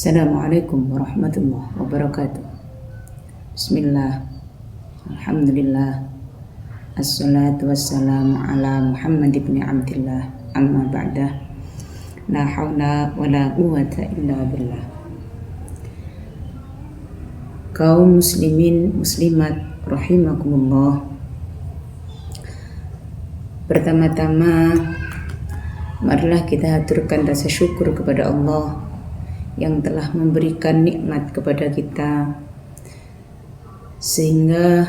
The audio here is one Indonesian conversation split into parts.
Assalamualaikum warahmatullahi wabarakatuh. Bismillah, alhamdulillah, assalatu wassalamu ala Muhammad ibn Abdillah, amma ba'dah. La hawla wa la quwwata illa billah. Kaum muslimin muslimat rahimakumullah. Pertama-tama, marilah kita haturkan rasa syukur kepada Allah yang telah memberikan nikmat kepada kita sehingga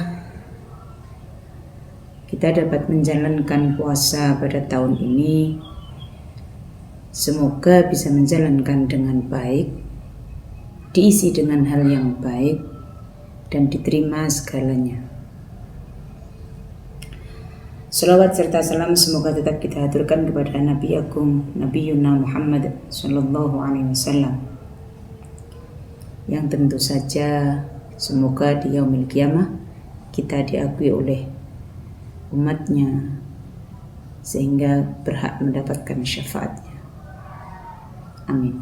kita dapat menjalankan puasa pada tahun ini. Semoga bisa menjalankan dengan baik, diisi dengan hal yang baik dan diterima segalanya. Salawat serta salam semoga tetap kita haturkan kepada Nabi Agung Nabi Yuna Muhammad sallallahu alaihi wasallam, yang tentu saja semoga di yaumil qiyamah kita diakui oleh umatnya sehingga berhak mendapatkan syafaatnya. Amin.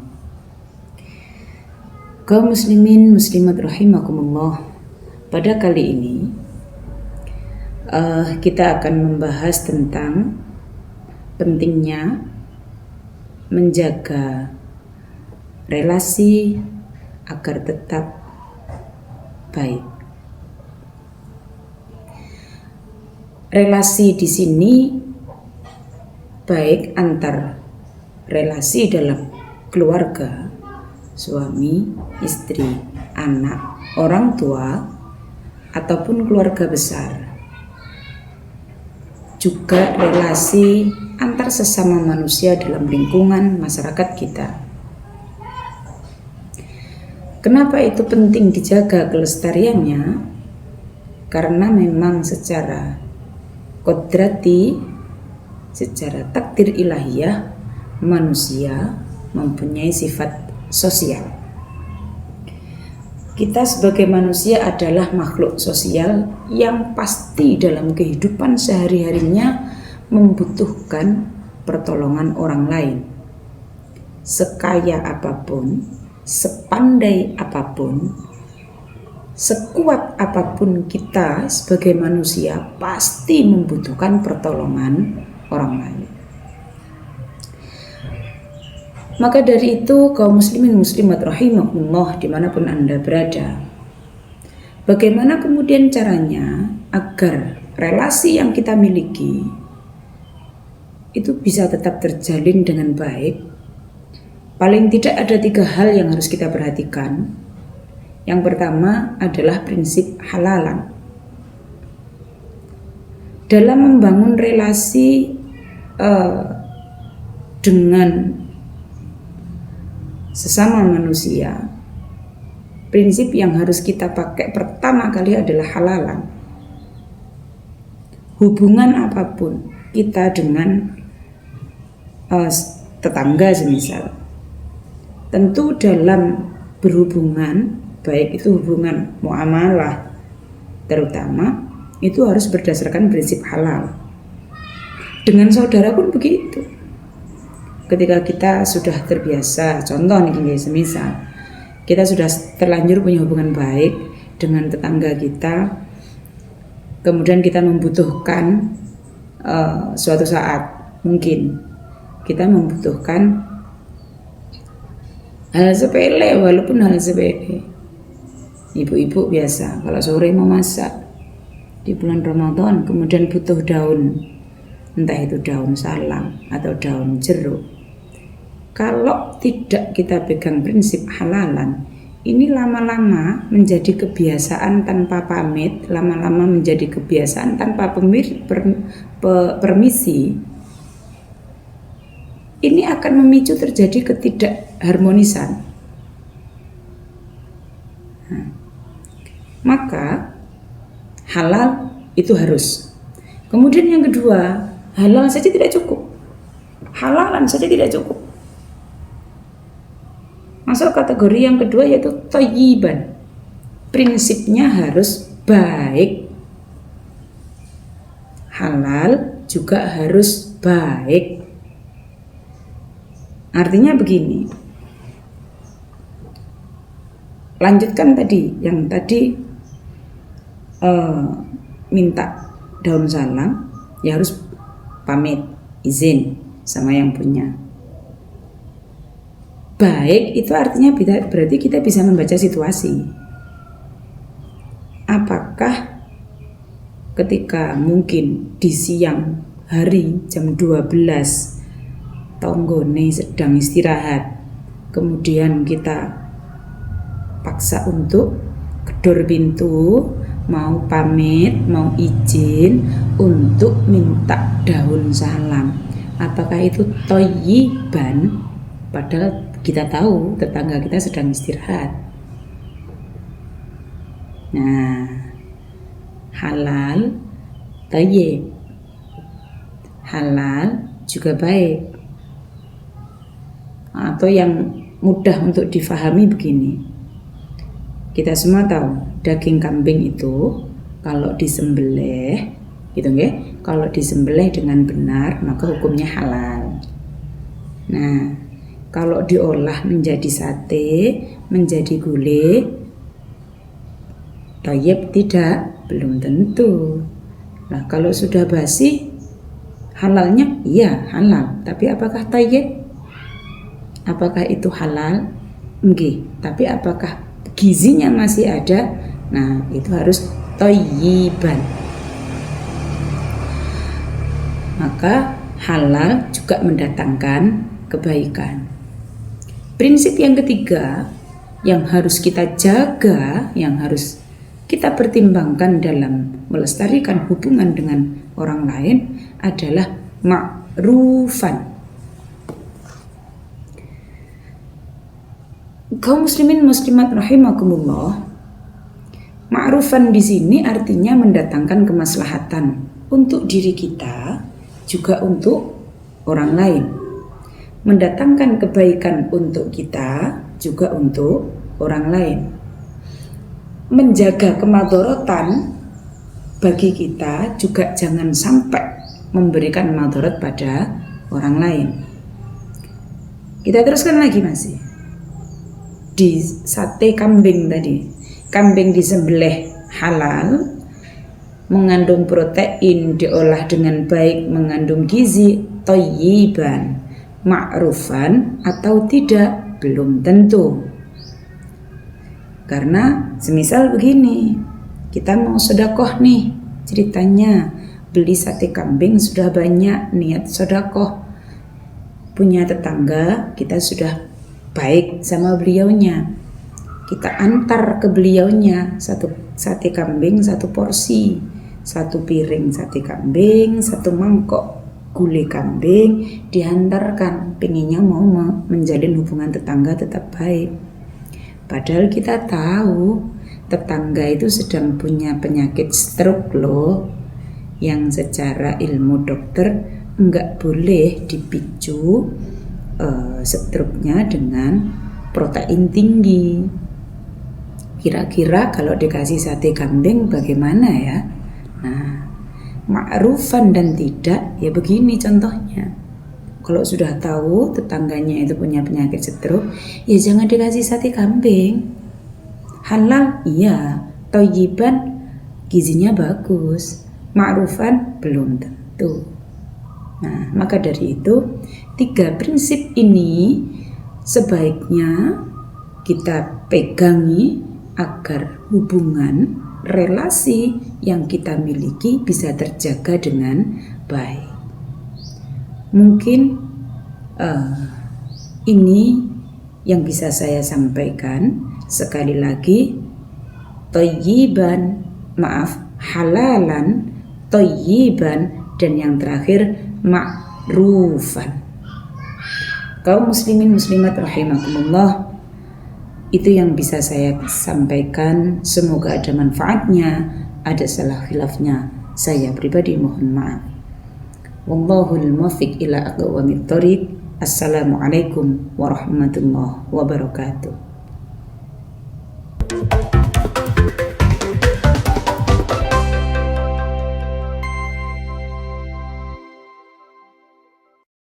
Kaum muslimin muslimat rahimakumullah, pada kali ini kita akan membahas tentang pentingnya menjaga relasi agar tetap baik. Relasi di sini baik antar relasi dalam keluarga, suami, istri, anak, orang tua, ataupun keluarga besar. Juga relasi antar sesama manusia dalam lingkungan masyarakat kita. Kenapa itu penting dijaga kelestariannya? Karena memang secara kodrati, secara takdir ilahiyah, manusia mempunyai sifat sosial. Kita sebagai manusia adalah makhluk sosial yang pasti dalam kehidupan sehari-harinya membutuhkan pertolongan orang lain. Sekaya apapun, sepandai apapun, sekuat apapun kita sebagai manusia pasti membutuhkan pertolongan orang lain. Maka dari itu kaum muslimin muslimat rahimakumullah dimanapun Anda berada, bagaimana kemudian caranya agar relasi yang kita miliki itu bisa tetap terjalin dengan baik? Paling tidak ada 3 hal yang harus kita perhatikan. Yang pertama adalah prinsip halalan. Dalam membangun relasi dengan sesama manusia, prinsip yang harus kita pakai pertama kali adalah halalan. Hubungan apapun kita dengan tetangga semisal, tentu dalam berhubungan, baik itu hubungan muamalah terutama, itu harus berdasarkan prinsip halal. Dengan saudara pun begitu. Ketika kita sudah terbiasa, contoh nih semisal kita sudah terlanjur punya hubungan baik dengan tetangga kita, kemudian kita membutuhkan suatu saat mungkin kita membutuhkan hal sepele, walaupun hal sepele. Ibu-ibu biasa kalau sore mau masak di bulan Ramadan, kemudian butuh daun, entah itu daun salam atau daun jeruk. Kalau tidak kita pegang prinsip halalan, ini lama-lama menjadi kebiasaan tanpa pamit, lama-lama menjadi kebiasaan tanpa permisi. Ini akan memicu terjadi ketidakharmonisan. Maka halal itu harus. Kemudian yang kedua, halal saja tidak cukup. Halalan saja tidak cukup. Masuk kategori yang kedua yaitu thayyiban. Prinsipnya harus baik. Halal juga harus baik. Artinya begini, lanjutkan tadi, yang tadi minta daun salam, ya harus pamit, izin sama yang punya. Baik itu artinya berarti kita bisa membaca situasi. Apakah ketika mungkin di siang hari jam 12 tonggone sedang istirahat, kemudian kita paksa untuk gedor pintu, mau pamit, mau izin untuk minta daun salam. Apakah itu thayyiban? Padahal kita tahu tetangga kita sedang istirahat. Nah, halal, thayyib. Halal juga baik. Atau yang mudah untuk difahami begini. Kita semua tahu daging kambing itu kalau disembelih gitu nggih, kalau disembelih dengan benar maka hukumnya halal. Nah, kalau diolah menjadi sate, menjadi gulai, thayyib tidak, belum tentu. Nah, kalau sudah basi, halalnya iya halal, tapi apakah thayyib? Apakah itu halal? Enggak. Tapi apakah gizinya masih ada? Nah, itu harus thayyiban. Maka halal juga mendatangkan kebaikan. Prinsip yang ketiga yang harus kita jaga, yang harus kita pertimbangkan dalam melestarikan hubungan dengan orang lain adalah ma'rufan. Kaum muslimin muslimat rahimakumullah, ma'rufan di sini artinya mendatangkan kemaslahatan untuk diri kita juga untuk orang lain. Mendatangkan kebaikan untuk kita juga untuk orang lain. Menjaga kemadharatan bagi kita juga jangan sampai memberikan madharat pada orang lain. Kita teruskan lagi masih di sate kambing tadi. Kambing disembelih halal, mengandung protein, diolah dengan baik, mengandung gizi, thayyiban. Ma'rufan atau tidak belum tentu. Karena semisal begini, kita mau sedekah nih, ceritanya beli sate kambing sudah banyak, niat sedekah, punya tetangga kita sudah baik sama beliaunya, kita antar ke beliaunya satu sate kambing, satu porsi, satu piring sate kambing, satu mangkok gulai kambing, diantarkan, pengennya mau menjalin hubungan tetangga tetap baik. Padahal kita tahu tetangga itu sedang punya penyakit stroke loh, yang secara ilmu dokter enggak boleh dipicu stroke-nya dengan protein tinggi. Kira-kira kalau dikasih sate kambing bagaimana ya? Nah, ma'rufan dan tidak, ya begini contohnya. Kalau sudah tahu tetangganya itu punya penyakit stroke, ya jangan dikasih sate kambing. Halal, iya. Thayyiban, gizinya bagus. Ma'rufan, belum tentu. Nah, maka dari itu, 3 prinsip ini sebaiknya kita pegangi agar hubungan, relasi yang kita miliki bisa terjaga dengan baik. Mungkin ini yang bisa saya sampaikan. Sekali lagi, halalan, thayyiban, dan yang terakhir ma'rufan. Kaum muslimin muslimat rahimakumullah, itu yang bisa saya sampaikan. Semoga ada manfaatnya, ada salah khilafnya, saya pribadi mohon maaf. Wallahul muwaffiq ila aqwamit thoriq. Assalamualaikum warahmatullahi wabarakatuh.